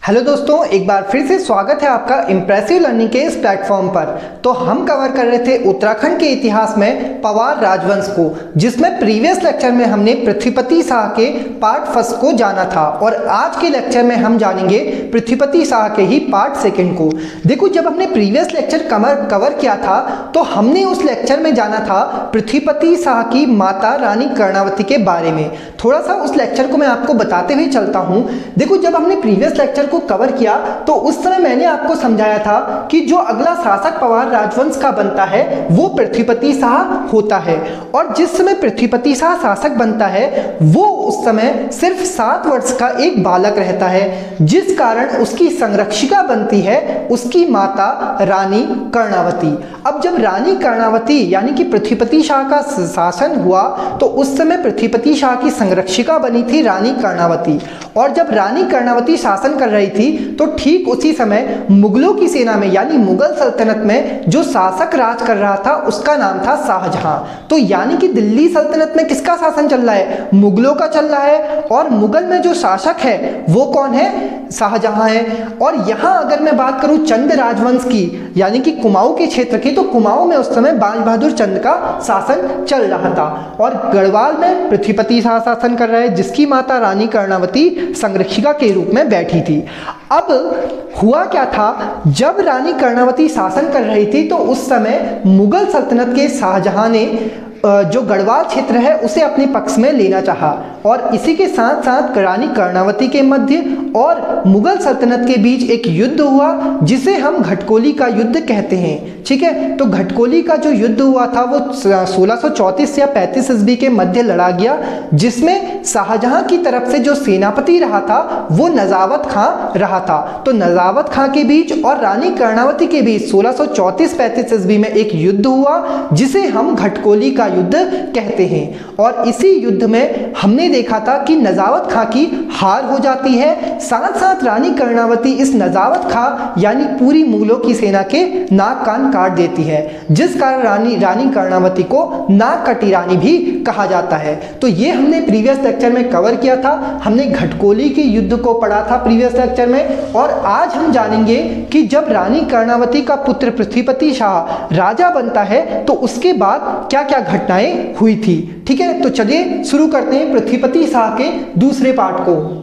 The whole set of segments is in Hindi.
हेलो दोस्तों, एक बार फिर से स्वागत है आपका इम्प्रेसिव लर्निंग के इस प्लेटफॉर्म पर। तो हम कवर कर रहे थे उत्तराखंड के इतिहास में पवार राजवंश को, जिसमें प्रीवियस लेक्चर में हमने पृथ्वीपति शाह के पार्ट फर्स्ट को जाना था और आज के लेक्चर में हम जानेंगे पृथ्वीपति शाह के ही पार्ट सेकंड को। देखो, जब हमने प्रीवियस लेक्चर कवर किया था तो हमने उस लेक्चर में जाना था पृथ्वीपति शाह की माता रानी कर्णावती के बारे में। थोड़ा सा उस लेक्चर को मैं आपको बताते हुए चलता हूं। देखो, जब हमने प्रीवियस लेक्चर को कवर किया तो उस समय मैंने आपको समझाया था कि जो अगला शासक पवार राजवंश का बनता है वो पृथ्वीपति शाह होता है, और जिस समय पृथ्वीपति शाह शासक बनता है वो उस समय सिर्फ 7 वर्ष का एक बालक रहता है, जिस कारण उसकी संरक्षिका बनती है उसकी माता रानी कर्णावती। अब जब रानी कर्णावती यानी कि पृथ्वीपति शाह का शासन हुआ तो उस समय पृथ्वीपति शाह की संरक्षिका बनी थी रानी कर्णावती, और जब रानी कर्णावती शासन कर रही थी तो ठीक उसी समय मुगलों की सेना में यानी मुगल सल्तनत में जो शासक राज कर रहा था उसका नाम था शाहजहां। तो यानी कि दिल्ली सल्तनत में किसका शासन चल रहा है? मुगलों का चल रहा है, और मुगल में जो शासक है वो कौन है? शाहजहां है। और यहां अगर मैं बात करूं चंद राजवंश की यानी कि कुमाऊं के क्षेत्र की, तो कुमाऊं में उस समय बाज बहादुर चंद का शासन चल रहा था, और गढ़वाल में पृथ्वीपति शाह शासन कर रहे हैं जिसकी माता रानी कर्णावती संरक्षिका के रूप में बैठी थी। अब हुआ क्या था, जब रानी कर्णावती शासन कर रही थी तो उस समय मुगल सल्तनत के शाहजहां ने जो गढ़वाल क्षेत्र है उसे अपने पक्ष में लेना चाहा, और इसी के साथ साथ रानी कर्णावती के मध्य और मुगल सल्तनत के बीच एक युद्ध हुआ जिसे हम घटकोली का युद्ध कहते हैं। ठीक है, तो घटकोली का जो युद्ध हुआ था वो 1634 या 35 ईस्वी के मध्य लड़ा गया, जिसमें शाहजहां की तरफ से जो सेनापति रहा था वो नजावत खां रहा था। तो नजावत खां के बीच और रानी कर्णावती के बीच 1634-35 ईस्वी में एक युद्ध हुआ जिसे हम घटकोली का युद्ध कहते हैं, और इसी युद्ध में हमने देखा था कि नजावत खां की हार हो जाती है, साथ साथ रानी कर्णावती इस नजावत खां यानी पूरी मुगलों की सेना के नाक कान काट देती है, जिस कारण रानी कर्णावती को नाक कटी रानी भी कहा जाता है। तो ये हमने प्रीवियस लेक्चर में कवर किया था, हमने घटकोली के युद्ध को पढ़ा था प्रीवियस लेक्चर में, और आज हम जानेंगे कि जब रानी कर्णावती का पुत्र पृथ्वीपति शाह राजा बनता है तो उसके बाद क्या क्या घटनाएं हुई थी। ठीक है, तो चलिए शुरू करते हैं पृथ्वीपति शाह के दूसरे पार्ट को।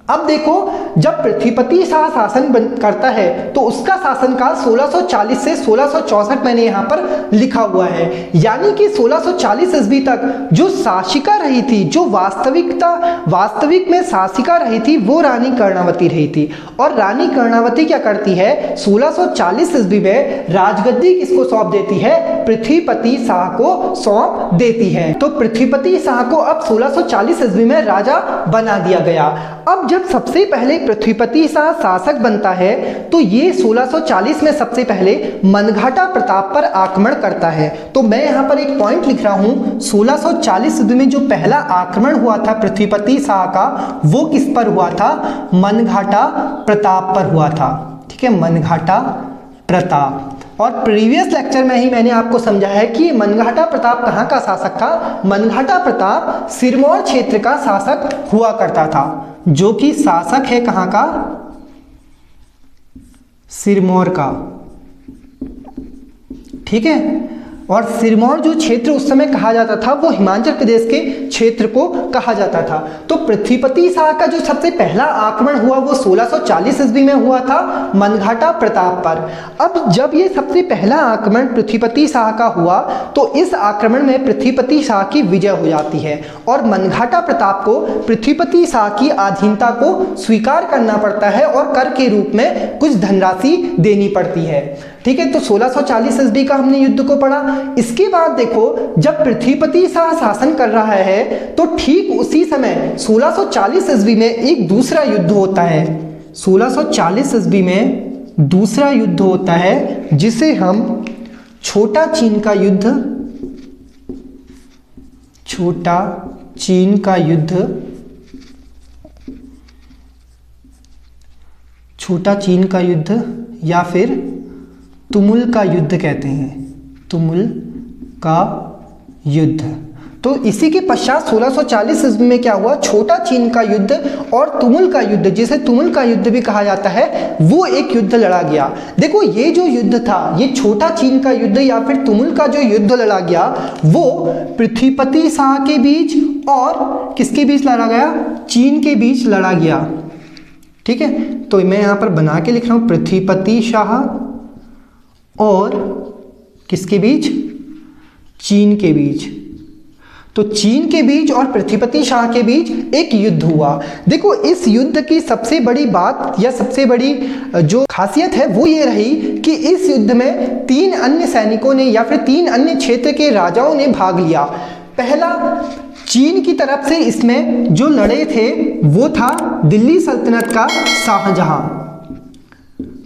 अब देखो, जब पृथ्वीपति शाह शासन करता है तो उसका शासनकाल 1640 से 1664 मैंने यहाँ पर लिखा हुआ है, यानी कि 1640 ईस्वी तक जो शासिका रही थी, जो वास्तविक में शासिका रही थी वो रानी कर्णावती रही थी। और रानी कर्णावती क्या करती है, 1640 ईस्वी में राजगद्दी किसको सौंप देती है? पृथ्वीपति शाह को सौंप देती है। तो पृथ्वीपति शाह को अब 1640 ईस्वी में राजा बना दिया गया। अब जब सबसे पहले पृथ्वीपति शाह शासक बनता है तो ये 1640 में सबसे पहले मनघाटा प्रताप पर आक्रमण करता है। तो मैं यहाँ पर एक पॉइंट लिख रहा हूँ, 1640 ईस्वी में जो पहला आक्रमण हुआ था पृथ्वीपति शाह का वो किस पर हुआ था? मनघाटा प्रताप पर हुआ था। ठीक है, मनघाटा प्रताप। और प्रीवियस लेक्चर में ही मैंने आपको समझाया है कि मनघाटा प्रताप कहाँ का शासक था। मनघाटा प्रताप सिरमौर क्षेत्र का शासक हुआ करता था, जो कि शासक है कहाँ का? सिरमौर का। ठीक है, और सिरमौर जो क्षेत्र उस समय कहा जाता था वो हिमाचल प्रदेश के क्षेत्र को कहा जाता था। तो पृथ्वीपति शाह का जो सबसे पहला आक्रमण हुआ वो 1640 ईस्वी में हुआ था मनघाटा प्रताप पर। अब जब ये सबसे पहला आक्रमण पृथ्वीपति शाह का हुआ तो इस आक्रमण में पृथ्वीपति शाह की विजय हो जाती है, और मनघाटा प्रताप को पृथ्वीपति शाह की अधीनता को स्वीकार करना पड़ता है और कर के रूप में कुछ धनराशि देनी पड़ती है। ठीक है, तो 1640 ईस्वी का हमने युद्ध को पढ़ा। इसके बाद देखो, जब पृथ्वीपति शाह शासन कर रहा है तो ठीक उसी समय 1640 ईस्वी में एक दूसरा युद्ध होता है। 1640 ईस्वी में दूसरा युद्ध होता है जिसे हम छोटा चीन का युद्ध, छोटा चीन का युद्ध, छोटा चीन का युद्ध या फिर तुमुल का युद्ध कहते हैं। तुमुल का युद्ध। तो तो इसी के पश्चात 1640 ईस्वी में क्या हुआ, छोटा चीन का युद्ध और तुमुल का युद्ध, जिसे तुमुल का युद्ध भी कहा जाता है, वो एक युद्ध लड़ा गया। देखो ये जो युद्ध था, ये छोटा चीन का युद्ध या फिर तुमुल का जो युद्ध लड़ा गया, वो पृथ्वीपति शाह के बीच और किसके बीच लड़ा गया, चीन के बीच लड़ा गया। ठीक है, तो मैं यहां पर बना के लिख रहा हूं, पृथ्वीपति शाह और किसके बीच, चीन के बीच। तो चीन के बीच और पृथ्वीपति शाह के बीच एक युद्ध हुआ। देखो इस युद्ध की सबसे बड़ी बात या सबसे बड़ी जो खासियत है वो ये रही कि इस युद्ध में 3 अन्य सैनिकों ने या फिर 3 अन्य क्षेत्र के राजाओं ने भाग लिया। पहला, चीन की तरफ से इसमें जो लड़े थे वो था दिल्ली सल्तनत का शाहजहां।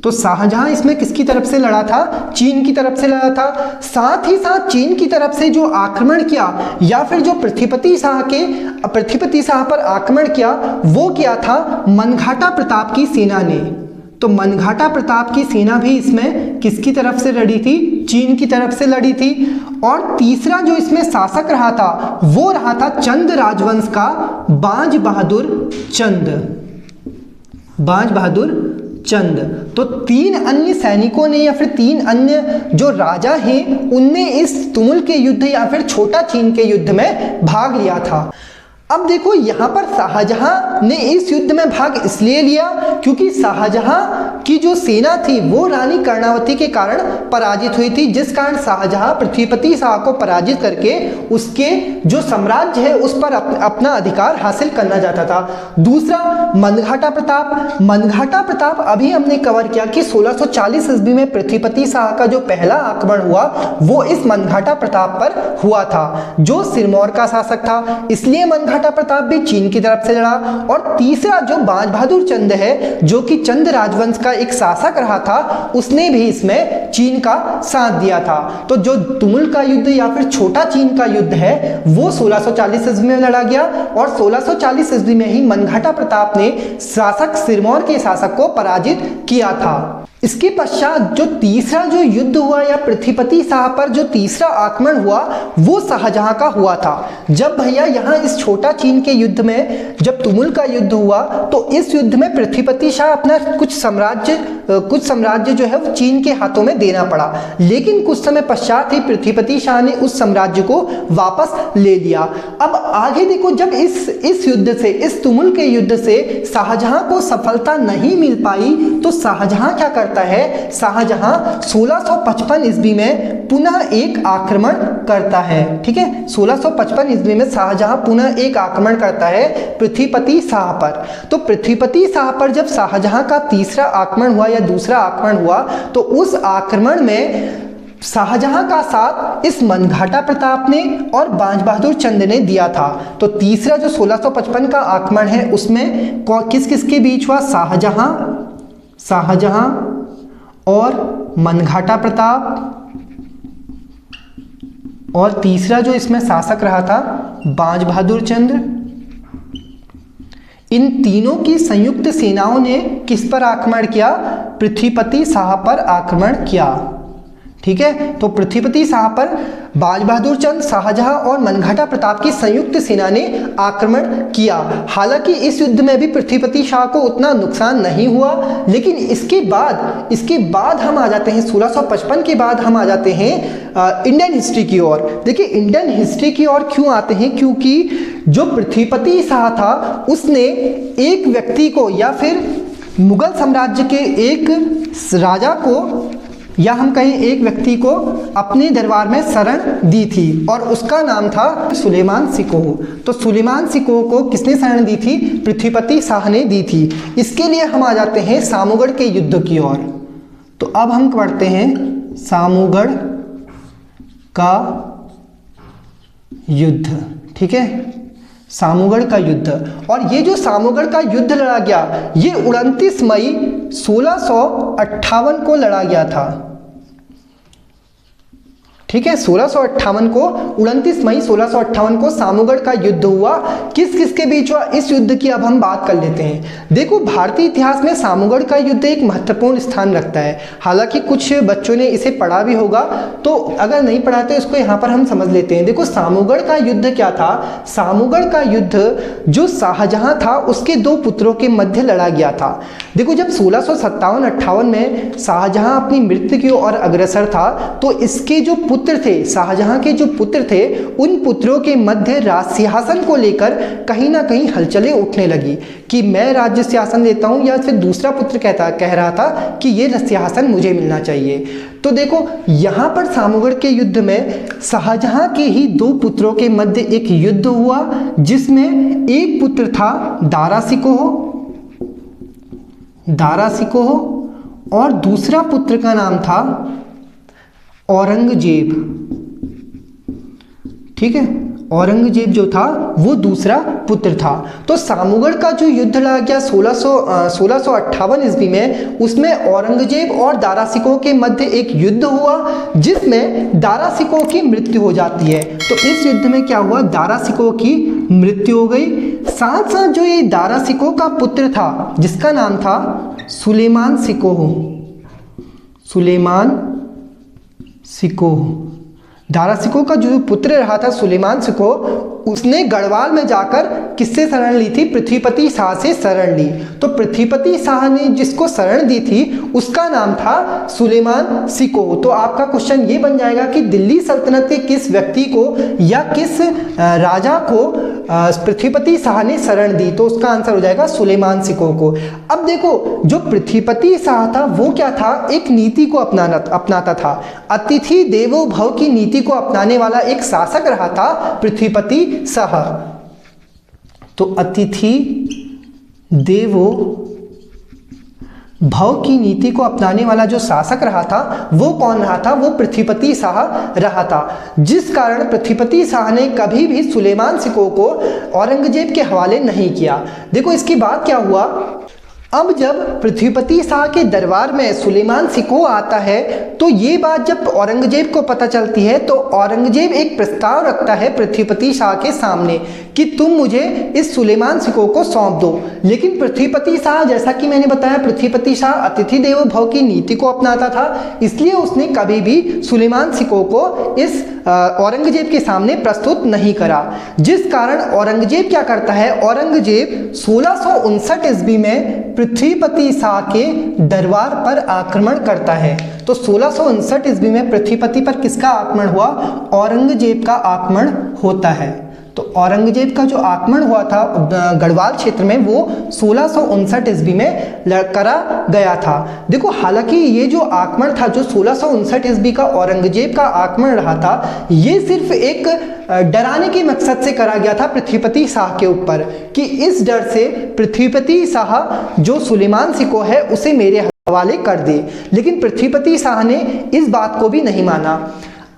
तो शाहजहां इसमें किसकी तरफ से लड़ा था, चीन की तरफ से लड़ा था। साथ ही साथ चीन की तरफ से जो आक्रमण किया या फिर जो पृथ्वीपति शाह पर आक्रमण किया, वो किया था मनघाटा प्रताप की सेना ने। तो मनघाटा प्रताप की सेना भी इसमें किसकी तरफ से लड़ी थी, चीन की तरफ से लड़ी थी। और तीसरा जो इसमें शासक रहा था वो रहा था चंद राजवंश का बाज बहादुर चंद। तो 3 अन्य सैनिकों ने या फिर 3 अन्य जो राजा हैं उनने इस तुमुल के युद्ध या फिर छोटा चीन के युद्ध में भाग लिया था। अब देखो यहां पर शाहजहां ने इस युद्ध में भाग इसलिए लिया क्योंकि शाहजहां की जो सेना थी वो रानी कर्णावती के कारण पराजित हुई थी, जिस कारण शाहजहां पृथ्वीपति शाह को पराजित करके उसके जो साम्राज्य है उस पर अपना अधिकार हासिल करना चाहता था। दूसरा, मनघाटा प्रताप अभी हमने कवर किया कि 1640 ईस्वी में पृथ्वीपति शाह का जो पहला आक्रमण हुआ वो इस मनघाटा प्रताप पर हुआ था, जो सिरमौर का शासक था, इसलिए मनघाटा प्रताप भी चीन की तरफ से लड़ा। और तीसरा जो बाज बहादुर चंद है, जो कि चंद राजवंश का एक शासक रहा था, उसने भी इसमें चीन का साथ दिया था। तो जो तुमुल का युद्ध या फिर छोटा चीन का युद्ध है वो 1640 ईस्वी में लड़ा गया और 1640 ईस्वी में ही मनघाटा प्रताप ने सिरमौर के शासक को पराजित किया था। इसके पश्चात जो तीसरा जो युद्ध हुआ या पृथ्वीपति शाह पर जो तीसरा आक्रमण हुआ वो शाहजहां का हुआ था। जब भैया यहाँ इस छोटा चीन के युद्ध में जब तुमुल का युद्ध हुआ तो इस युद्ध में पृथ्वीपति शाह अपना कुछ साम्राज्य जो है वो चीन के हाथों में देना पड़ा, लेकिन कुछ समय पश्चात ही पृथ्वीपति शाह ने उस साम्राज्य को वापस ले लिया। अब आगे देखो, जब इस युद्ध से, इस तुमुल के युद्ध से शाहजहां को सफलता नहीं मिल पाई तो शाहजहां क्या करता है, शाहजहां 1655 ईस्वी में पुनः एक आक्रमण करता है। ठीक है, 1655 ईस्वी में शाहजहां पुनः एक आक्रमण करता है पृथ्वीपति शाह पर। तो पृथ्वीपति शाह पर जब शाहजहां का तीसरा आक्रमण हुआ या दूसरा आक्रमण हुआ तो उस आक्रमण में शाहजहां का साथ इस मनघाटा प्रताप ने और बाज बहादुर चंद ने दिया था। तो तीसरा जो 1655 का आक्रमण है उसमें किस किस के बीच हुआ, शाहजहां और मनघाटा प्रताप, और तीसरा जो इसमें शासक रहा था बाज बहादुर चंद। इन तीनों की संयुक्त सेनाओं ने किस पर आक्रमण किया, पृथ्वीपति शाह पर आक्रमण किया। ठीक है, तो पृथ्वीपति शाह पर बाज बहादुर चंद, शाहजहां और मनघाटा प्रताप की संयुक्त सेना ने आक्रमण किया। हालांकि इस युद्ध में भी पृथ्वीपति शाह को उतना नुकसान नहीं हुआ, लेकिन इसके बाद हम आ जाते हैं 1655 के बाद हम आ जाते हैं इंडियन हिस्ट्री की ओर। देखिए इंडियन हिस्ट्री की ओर क्यों आते हैं, क्योंकि जो पृथ्वीपति शाह था उसने एक व्यक्ति को या फिर मुगल साम्राज्य के एक राजा को या हम कहें एक व्यक्ति को अपने दरबार में शरण दी थी और उसका नाम था सुलेमान सिकोह। तो सुलेमान सिकोह को किसने शरण दी थी, पृथ्वीपति शाह ने दी थी। इसके लिए हम आ जाते हैं सामूगढ़ के युद्ध की ओर। तो अब हम पढ़ते हैं सामूगढ़ का युद्ध। ठीक है, सामूगढ़ का युद्ध। और ये जो सामूगढ़ का युद्ध लड़ा गया ये 29 मई 1658 को लड़ा गया था। ठीक है। 1658 को 29 मई 1658 को सामूगढ़ का युद्ध हुआ। किस किस के बीच हुआ, इस युद्ध की अब हम बात कर लेते हैं। देखो भारतीय इतिहास में सामूगढ़ का युद्ध एक महत्वपूर्ण स्थान रखता है। हालांकि कुछ बच्चों ने इसे पढ़ा भी होगा, तो अगर नहीं पढ़ा तो इसको यहाँ पर हम समझ लेते हैं। देखो सामूगढ़ का युद्ध क्या था। सामूगढ़ का युद्ध जो शाहजहां था उसके दो पुत्रों के मध्य लड़ा गया था। देखो जब 1657-58 में शाहजहां अपनी मृत्यु की ओर अग्रसर था, तो इसके जो पुत्र थे, शाहजहां के जो पुत्र थे, उन पुत्रों के मध्य राज सिंहासन को लेकर कहीं ना कहीं हलचलें उठने लगी कि मैं राज्य सिंहासन लेता हूं, या फिर दूसरा पुत्र कह रहा था कि ये सिंहासन मुझे मिलना चाहिए। तो देखो यहां पर सामूगढ़ के युद्ध में शाहजहां के ही दो पुत्रों के मध्य एक युद्ध हुआ, जिसमें एक पुत्र था दारा सिकोह और दूसरा पुत्र का नाम था औरंगजेब। ठीक है, औरंगजेब जो था वो दूसरा पुत्र था। तो सामूगढ़ का जो युद्ध लड़ा गया 1658 ईस्वी में, उसमें औरंगजेब और दारा सिकोह के मध्य एक युद्ध हुआ, जिसमें दारा सिकोह की मृत्यु हो जाती है। तो इस युद्ध में क्या हुआ, दारा सिकोह की मृत्यु हो गई। साथ साथ जो ये दारा सिकोह का पुत्र था, जिसका नाम था सुलेमान सिकोह, दारा सिकोह का जो पुत्र रहा था सुलेमान सिकोह, उसने गढ़वाल में जाकर किससे शरण ली थी, पृथ्वीपति शाह से शरण ली। तो पृथ्वीपति शाह ने जिसको शरण दी थी उसका नाम था सुलेमान सिकोह। तो आपका क्वेश्चन ये बन जाएगा कि दिल्ली सल्तनत के किस व्यक्ति को या किस राजा को पृथ्वीपति शाह ने शरण दी, तो उसका आंसर हो जाएगा सुलेमान सिकोह को। अब देखो जो पृथ्वीपति शाह था वो क्या था, एक नीति को अपनाता था। अतिथि देवो भव की नीति को अपनाने वाला एक शासक रहा था पृथ्वीपति शाह। तो अतिथि देवो भव की नीति को अपनाने वाला जो शासक रहा था वो कौन रहा था, वो पृथ्वीपति शाह रहा था। जिस कारण पृथ्वीपति शाह ने कभी भी सुलेमान सिकोह को औरंगजेब के हवाले नहीं किया। देखो इसके बाद क्या हुआ, अब जब पृथ्वीपति शाह के दरबार में सुलेमान सिकोह आता है, तो ये बात जब औरंगजेब को पता चलती है, तो औरंगजेब एक प्रस्ताव रखता है पृथ्वीपति शाह के सामने कि तुम मुझे इस सुलेमान सिकोह को सौंप दो। लेकिन पृथ्वीपति शाह, जैसा कि मैंने बताया, पृथ्वीपति शाह अतिथि देवो भव की नीति को अपनाता था, इसलिए उसने कभी भी सुलेमान सिकोह को इस औरंगजेब के सामने प्रस्तुत नहीं करा। जिस कारण औरंगजेब क्या करता है, औरंगजेब 1659 ईस्वी में पृथ्वीपति शाह के दरबार पर आक्रमण करता है। तो 1659 ईस्वी में पृथ्वीपति पर किसका आक्रमण हुआ, औरंगजेब का आक्रमण होता है। तो औरंगजेब का जो आक्रमण हुआ था गढ़वाल क्षेत्र में, वो 1659 ईस्वी में करा गया था। देखो हालांकि ये जो आक्रमण था, जो 1659 ईस्वी का औरंगजेब का आक्रमण रहा था, ये सिर्फ एक डराने के मकसद से करा गया था पृथ्वीपति शाह के ऊपर, कि इस डर से पृथ्वीपति शाह जो सुलेमान सिकोह है उसे मेरे हवाले कर दे। लेकिन पृथ्वीपति शाह ने इस बात को भी नहीं माना।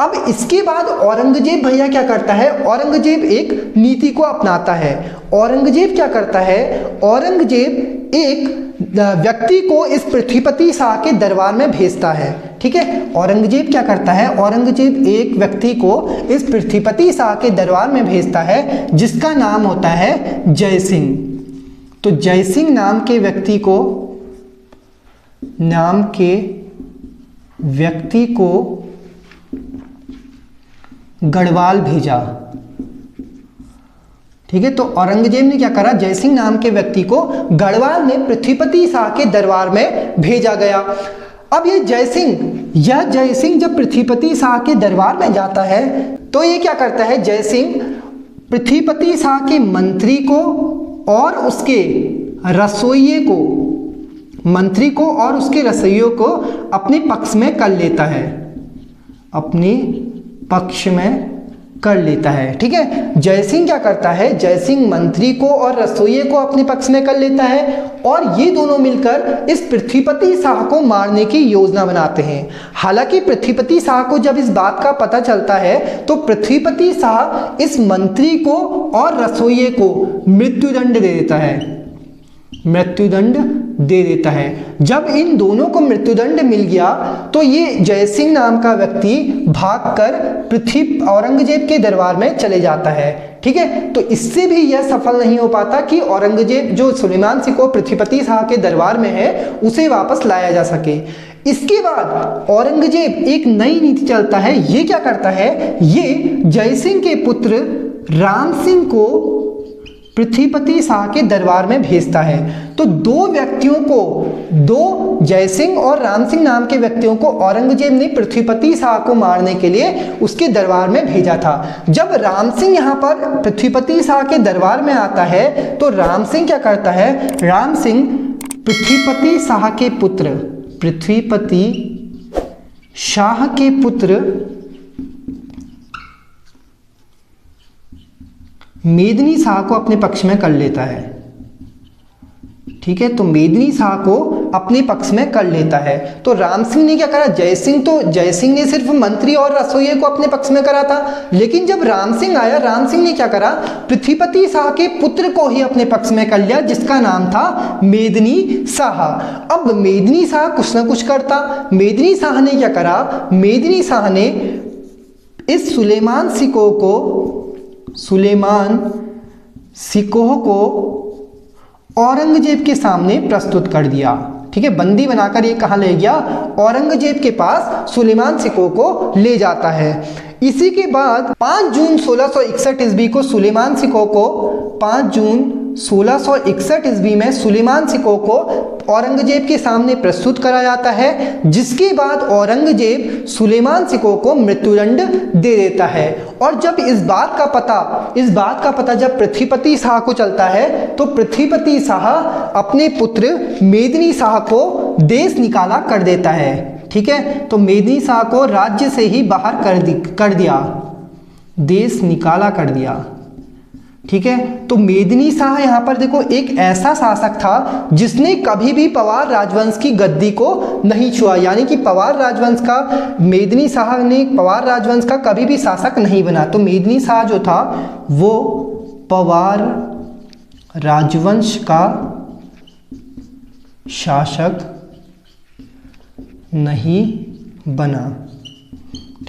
अब इसके बाद औरंगजेब भैया क्या करता है, औरंगजेब एक नीति को अपनाता है। औरंगजेब क्या करता है, औरंगजेब एक व्यक्ति को इस पृथ्वीपति शाह के दरबार में भेजता है। ठीक है, औरंगजेब क्या करता है, औरंगजेब एक व्यक्ति को इस पृथ्वीपति शाह के दरबार में भेजता है, जिसका नाम होता है जय सिंह। तो जय सिंह नाम के व्यक्ति को गढ़वाल भेजा। ठीक है, तो औरंगजेब ने क्या करा, जयसिंह नाम के व्यक्ति को गढ़वाल में पृथ्वीपति शाह के दरबार में भेजा गया। अब ये जयसिंह जब पृथ्वीपति शाह के दरबार में जाता है, तो ये क्या करता है, जयसिंह पृथ्वीपति शाह के मंत्री को और उसके रसोइयों को अपने पक्ष में कर लेता है। ठीक है, जयसिंह क्या करता है, जयसिंह मंत्री को और रसोइये को अपने पक्ष में कर लेता है, और ये दोनों मिलकर इस पृथ्वीपति शाह को मारने की योजना बनाते हैं। हालांकि पृथ्वीपति शाह को जब इस बात का पता चलता है, तो पृथ्वीपति शाह इस मंत्री को और रसोइये को मृत्युदंड दे दे देता है। जब इन दोनों को मृत्युदंड मिल गया तो ये जयसिंह नाम का व्यक्ति भागकर औरंगजेब के दरबार में चले जाता है। ठीक है, तो इससे भी यह सफल नहीं हो पाता कि औरंगजेब जो सुलेमान सिकोह पृथ्वीपति शाह के दरबार में है उसे वापस लाया जा सके। इसके बाद औरंगजेब एक नई नीति चलता है। ये क्या करता है, ये जयसिंह के पुत्र राम सिंह को पृथ्वीपति शाह के दरबार में भेजता है। तो दो व्यक्तियों को, दो जयसिंह और राम सिंह नाम के व्यक्तियों को औरंगजेब ने पृथ्वीपति शाह को मारने के लिए उसके दरबार में भेजा था। जब राम सिंह यहाँ पर पृथ्वीपति शाह के दरबार में आता है तो राम सिंह क्या करता है, राम सिंह पृथ्वीपति शाह के पुत्र, पृथ्वीपति शाह के पुत्र मेदिनी शाह को अपने पक्ष में कर लेता है। ठीक है, तो मेदिनी शाह को अपने पक्ष में कर लेता है। तो राम सिंह ने क्या करा, जयसिंह ने सिर्फ मंत्री और रसोइये को अपने पक्ष में करा था, लेकिन जब राम सिंह आया, राम सिंह ने क्या करा, पृथ्वीपति शाह के पुत्र को ही अपने पक्ष में कर लिया जिसका नाम था मेदिनी शाह। अब मेदिनी शाह कुछ ना कुछ करता। मेदिनी शाह ने क्या करा, मेदिनी शाह ने इस सुलेमान सिकोह को औरंगजेब के सामने प्रस्तुत कर दिया। ठीक है, बंदी बनाकर ये कहाँ ले गया, औरंगजेब के पास सुलेमान सिकोह को ले जाता है। इसी के बाद 5 जून 1661 ईस्वी को सुलेमान सिकोह को 5 जून 1661 ईस्वी में सुलेमान सिकोह को औरंगजेब के सामने प्रस्तुत करा जाता है, जिसके बाद औरंगजेब सुलेमान सिकोह को मृत्युदंड दे देता है। और जब इस बात का पता जब पृथ्वीपति शाह को चलता है तो पृथ्वीपति शाह अपने पुत्र मेदिनी शाह को देश निकाला कर देता है। ठीक है, तो मेदिनी शाह को राज्य से ही बाहर कर दिया, देश निकाला कर दिया। ठीक है, तो मेदिनी शाह यहाँ पर देखो एक ऐसा शासक था जिसने कभी भी पवार राजवंश की गद्दी को नहीं छुआ, यानी कि मेदिनी शाह ने पवार राजवंश का कभी भी शासक नहीं बना। तो मेदिनी शाह जो था वो पवार राजवंश का शासक नहीं बना।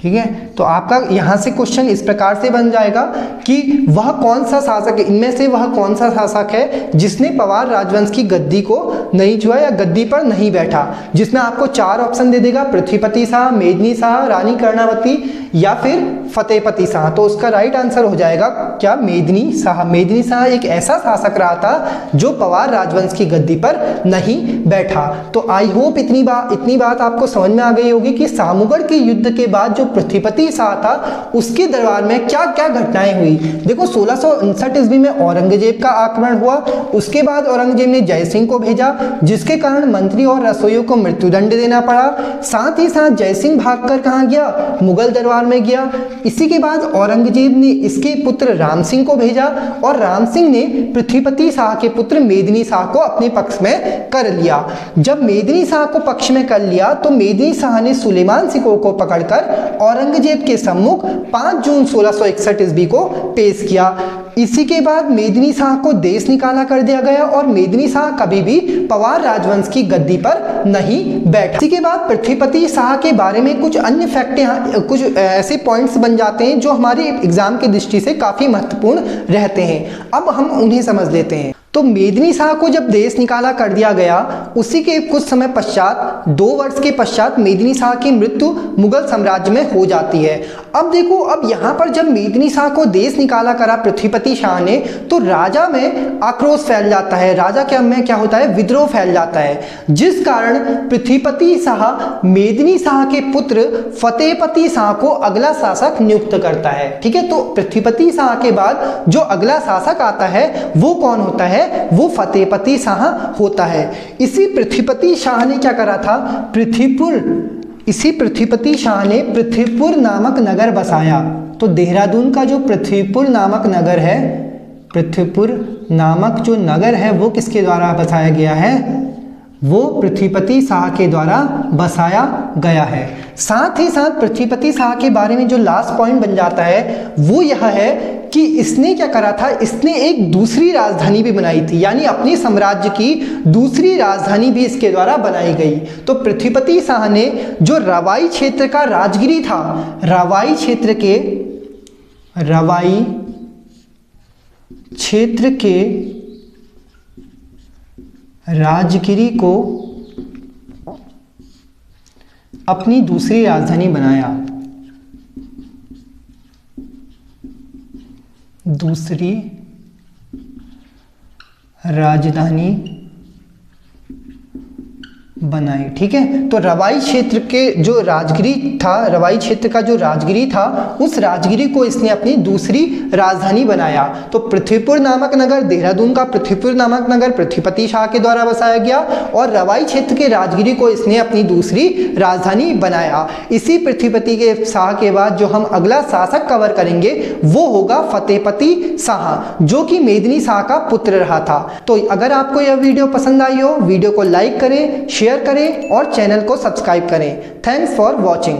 ठीक है, तो आपका यहां से क्वेश्चन इस प्रकार से बन जाएगा कि वह कौन सा शासक है, इनमें से वह कौन सा शासक है जिसने पवार राजवंश की गद्दी को नहीं छुआ या गद्दी पर नहीं बैठा, जिसमें आपको 4 ऑप्शन दे देगा, पृथ्वीपति शाह, मेदिनी शाह, रानी कर्णावती या फिर फतेहपति शाह। तो उसका राइट आंसर हो जाएगा क्या, मेदिनी शाह। मेदिनी शाह एक ऐसा शासक रहा था जो पवार राजवंश की गद्दी पर नहीं बैठा। तो आई होप इतनी बात आपको समझ में आ गई होगी कि सामूगढ़ के युद्ध के बाद जो पृथ्वीपति शाह था उसके दरबार में क्या क्या घटनाएं हुई। देखो 1659 ईस्वी में औरंगजेब का आक्रमण हुआ, उसके बाद औरंगजेब ने जयसिंह को भेजा जिसके कारण मंत्री और रसोइयों को मृत्युदंड देना पड़ा। साथ ही साथ जयसिंह भागकर कहां गया, मुगल दरबार में गया। इसी के बाद औरंगजेब ने इसके पुत्र राम सिंह को भेजा और राम सिंह ने पृथ्वीपति शाह के पुत्र मेदिनी शाह को अपने पक्ष में कर लिया। जब मेदिनी शाह को पक्ष में कर लिया तो मेदिनी शाह ने सुलेमान सिकोह को पकड़कर औरंगजेब के सम्मुख 5 जून 1661 ईस्वी को पेश किया। इसी के बाद मेदिनी शाह को देश निकाला कर दिया गया और मेदिनी शाह कभी भी पवार राजवंश की गद्दी पर नहीं बैठा। इसी के बाद पृथ्वीपति शाह के बारे में कुछ अन्य फैक्ट, कुछ ऐसे पॉइंट्स बन जाते हैं जो हमारे एग्जाम की दृष्टि से काफी महत्वपूर्ण रहते हैं। अब हम उन्हें समझ लेते हैं। तो मेदिनी शाह को जब देश निकाला कर दिया गया उसी के कुछ समय पश्चात 2 वर्ष के पश्चात मेदिनी शाह की मृत्यु मुगल साम्राज्य में हो जाती है। अब देखो, अब यहाँ पर जब मेदिनी शाह को देश निकाला करा पृथ्वीपति शाह ने तो राजा में आक्रोश फैल जाता है, राजा क्या होता है, विद्रोह फैल जाता है, जिस कारण पृथ्वीपति शाह मेदिनी शाह के पुत्र फतेहपति शाह को अगला शासक नियुक्त करता है। ठीक है, तो पृथ्वीपति शाह के बाद जो अगला शासक आता है वो कौन होता है, वो फतेहपति शाह होता है। इसी पृथ्वीपति शाह ने क्या करा था, पृथ्वीपति शाह ने पृथ्वीपुर नामक नगर बसाया। तो देहरादून का जो पृथ्वीपुर नामक नगर है, पृथ्वीपुर नामक जो नगर है वो किसके द्वारा बसाया गया है, वो पृथ्वीपति शाह के द्वारा बसाया गया है। साथ ही साथ पृथ्वीपति शाह के बारे में जो लास्ट पॉइंट बन जाता है वो यह है कि इसने क्या करा था, इसने एक दूसरी राजधानी भी बनाई थी, यानी अपने साम्राज्य की दूसरी राजधानी भी इसके द्वारा बनाई गई। तो पृथ्वीपति शाह ने जो रवाई क्षेत्र का राजगिरी था, रवाई क्षेत्र के राजगिरी को अपनी दूसरी राजधानी बनाया, दूसरी राजधानी बनाई। ठीक है, तो रवाई क्षेत्र के जो राजगिरी था, रवाई क्षेत्र का जो राजगिरी था, उस राजगिरी को इसने अपनी दूसरी राजधानी बनाया। तो पृथ्वीपुर नामक नगर, देहरादून का पृथ्वीपुर नामक नगर पृथ्वीपति शाह के द्वारा बसाया गया और रवाई क्षेत्र के राजगिरी को इसने अपनी दूसरी राजधानी बनाया। इसी पृथ्वीपति के शाह के बाद जो हम अगला शासक कवर करेंगे वो होगा फतेहपति शाह, जो कि मेदिनी शाह का पुत्र रहा था। तो अगर आपको यह वीडियो पसंद आई हो, वीडियो को लाइक करें, शेयर करें और चैनल को सब्सक्राइब करें। Thanks for watching.